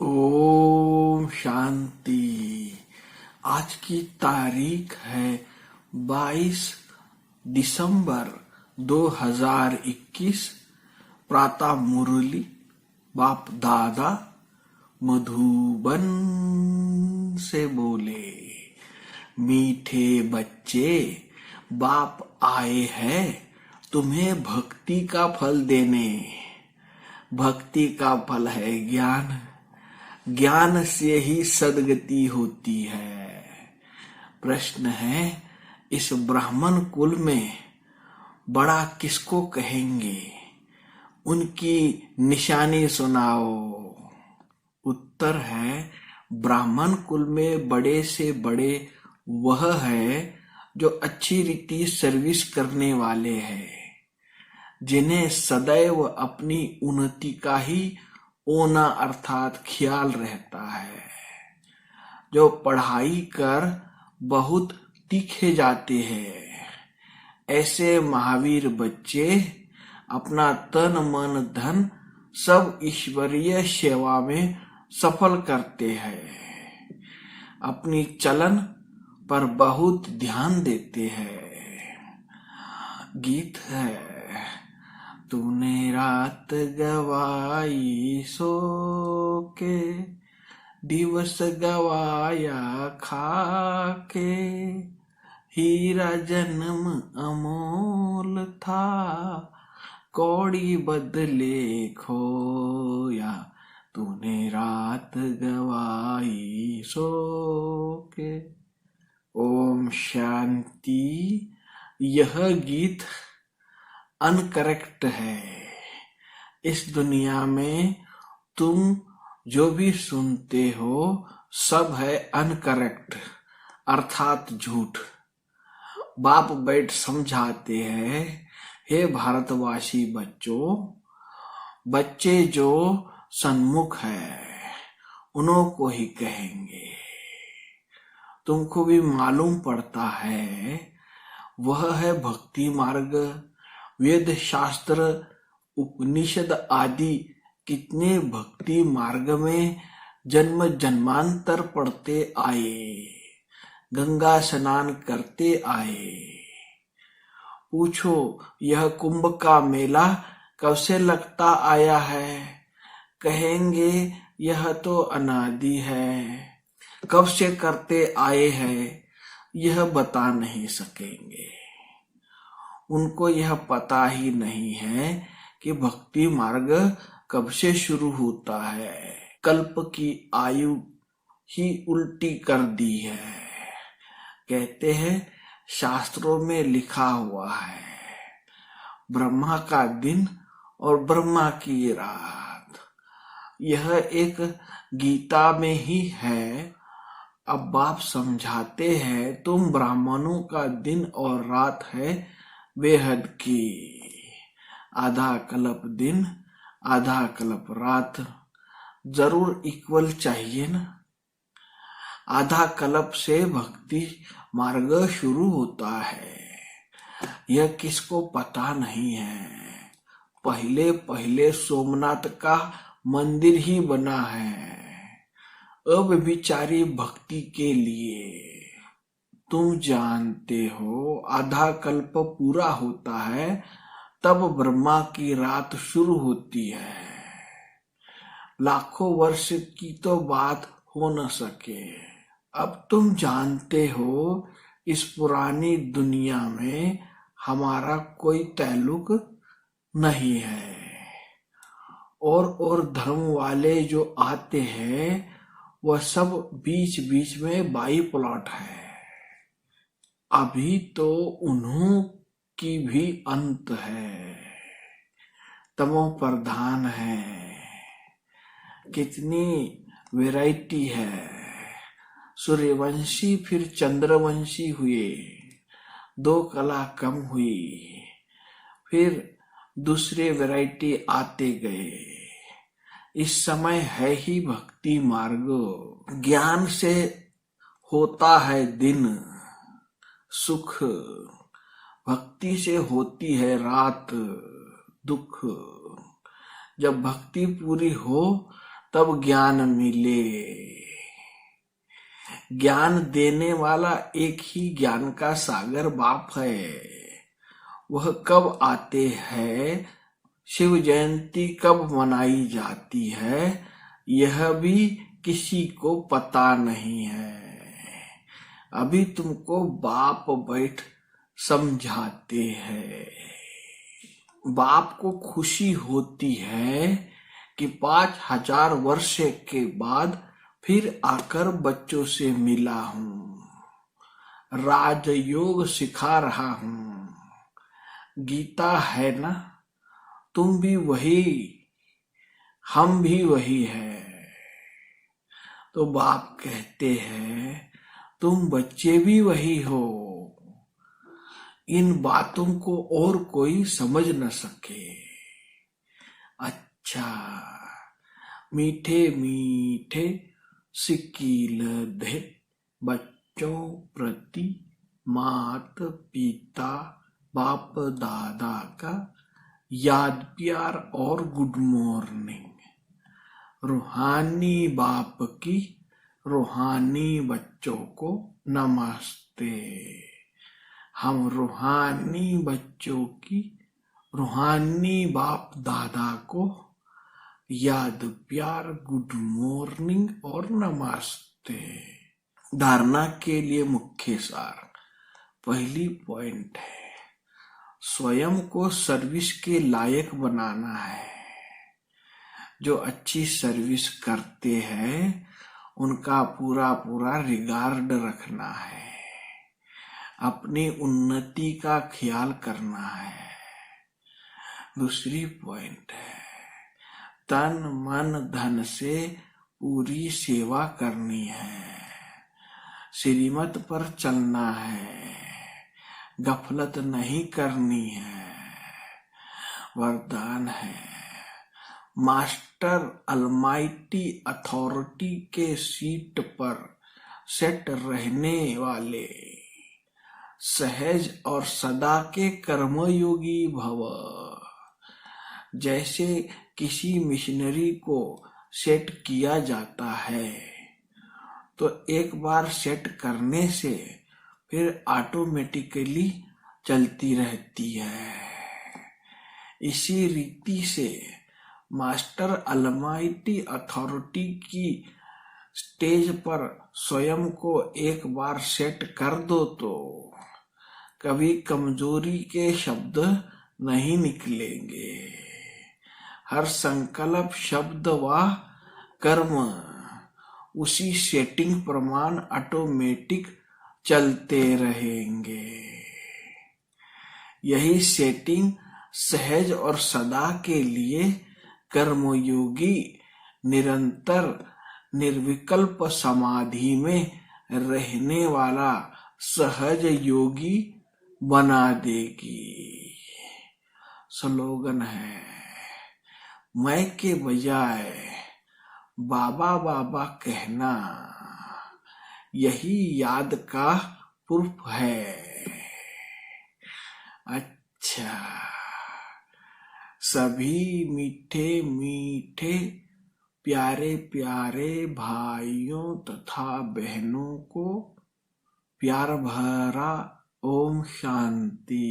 ओम शांति। आज की तारीख है 22 दिसंबर 2021। प्रातः मुरली बाप दादा मधुबन से बोले, मीठे बच्चे, बाप आए हैं तुम्हें भक्ति का फल देने। भक्ति का फल है ज्ञान, ज्ञान से ही सद्गति होती है। प्रश्न है, इस ब्राह्मण कुल में बड़ा किसको कहेंगे? उनकी निशानी सुनाओ। उत्तर है, ब्राह्मण कुल में बड़े से बड़े वह है जो अच्छी रीति सर्विस करने वाले हैं, जिन्हें सदैव अपनी उन्नति का ही ओना अर्थात ख्याल रहता है, जो पढ़ाई कर बहुत तीखे जाते हैं। ऐसे महावीर बच्चे अपना तन मन धन सब ईश्वरीय सेवा में सफल करते हैं। अपनी चलन पर बहुत ध्यान देते हैं। गीत है, तूने रात गवाई सो के, दिवस गवाया खाके, हीरा जन्म अमोल था, कौड़ी बदले खोया, तूने रात गवाई सो के। ओम शांति। यह गीत अनकरेक्ट है। इस दुनिया में तुम जो भी सुनते हो सब है अनकरेक्ट अर्थात झूठ। बाप बैठ समझाते हैं, हे भारतवासी बच्चों, बच्चे जो सन्मुख है उन्हों को ही कहेंगे। तुमको भी मालूम पड़ता है, वह है भक्ति मार्ग। वेद शास्त्र उपनिषद आदि कितने भक्ति मार्ग में जन्म जन्मांतर पढ़ते आए, गंगा स्नान करते आए। पूछो, यह कुंभ का मेला कब से लगता आया है? कहेंगे यह तो अनादि है। कब से करते आए हैं यह बता नहीं सकेंगे। उनको यह पता ही नहीं है कि भक्ति मार्ग कब से शुरू होता है। कल्प की आयु ही उल्टी कर दी है। कहते हैं शास्त्रों में लिखा हुआ है, ब्रह्मा का दिन और ब्रह्मा की रात। यह एक गीता में ही है। अब बाप समझाते हैं, तुम ब्राह्मणों का दिन और रात है बेहद की। आधा कल्प दिन आधा कल्प रात जरूर इक्वल चाहिए ना। आधा कल्प से भक्ति मार्ग शुरू होता है, यह किसको पता नहीं है। पहले पहले सोमनाथ का मंदिर ही बना है अब विचारी भक्ति के लिए। तुम जानते हो, आधा कल्प पूरा होता है तब ब्रह्मा की रात शुरू होती है। लाखों वर्ष की तो बात हो न सके। अब तुम जानते हो, इस पुरानी दुनिया में हमारा कोई ताल्लुक नहीं है। और धर्म वाले जो आते हैं वह सब बीच बीच में बाई प्लॉट है। अभी तो उन्हों की भी अंत है, तमो प्रधान है। कितनी वैरायटी है। सूर्यवंशी फिर चंद्रवंशी हुए, 2 कला कम हुई, फिर दूसरे वैरायटी आते गए। इस समय है ही भक्ति मार्ग। ज्ञान से होता है दिन सुख, भक्ति से होती है रात दुख। जब भक्ति पूरी हो तब ज्ञान मिले। ज्ञान देने वाला एक ही ज्ञान का सागर बाप है। वह कब आते हैं, शिव जयंती कब मनाई जाती है, यह भी किसी को पता नहीं है। अभी तुमको बाप बैठ समझाते हैं। बाप को खुशी होती है कि 5000 वर्ष के बाद फिर आकर बच्चों से मिला हूँ, राजयोग सिखा रहा हूँ। गीता है ना, तुम भी वही, हम भी वही है। तो बाप कहते हैं तुम बच्चे भी वही हो। इन बातों को और कोई समझ न सके। अच्छा, मीठे मीठे सिक्की लधे बच्चों प्रति मात पिता बाप दादा का याद प्यार और गुड मॉर्निंग। रूहानी बाप की रूहानी बच्चों को नमस्ते। हम रूहानी बच्चों की रूहानी बाप दादा को याद प्यार गुड मॉर्निंग और नमस्ते। धारणा के लिए मुख्य सार। पहली पॉइंट है, स्वयं को सर्विस के लायक बनाना है। जो अच्छी सर्विस करते हैं उनका पूरा पूरा रिगार्ड रखना है। अपनी उन्नति का ख्याल करना है। दूसरी पॉइंट है, तन मन धन से पूरी सेवा करनी है। श्रीमत पर चलना है, गफलत नहीं करनी है। वरदान है, मास्टर अलमाइटी अथॉरिटी के सीट पर सेट रहने वाले सहज और सदा के कर्मयोगी भव। जैसे किसी मिशनरी को सेट किया जाता है तो एक बार सेट करने से फिर ऑटोमेटिकली चलती रहती है। इसी रीति से मास्टर अलमाइटी अथॉरिटी की स्टेज पर स्वयं को एक बार सेट कर दो तो कभी कमजोरी के शब्द नहीं निकलेंगे। हर संकल्प शब्द व कर्म उसी सेटिंग प्रमाण ऑटोमेटिक चलते रहेंगे। यही सेटिंग सहज और सदा के लिए कर्मयोगी निरंतर निर्विकल्प समाधि में रहने वाला सहज योगी बना देगी। स्लोगन है, मैं के बजाय बाबा बाबा कहना यही याद का प्रूफ है। अच्छा, सभी मीठे मीठे प्यारे प्यारे भाइयों तथा बहनों को प्यार भरा ओम शांति।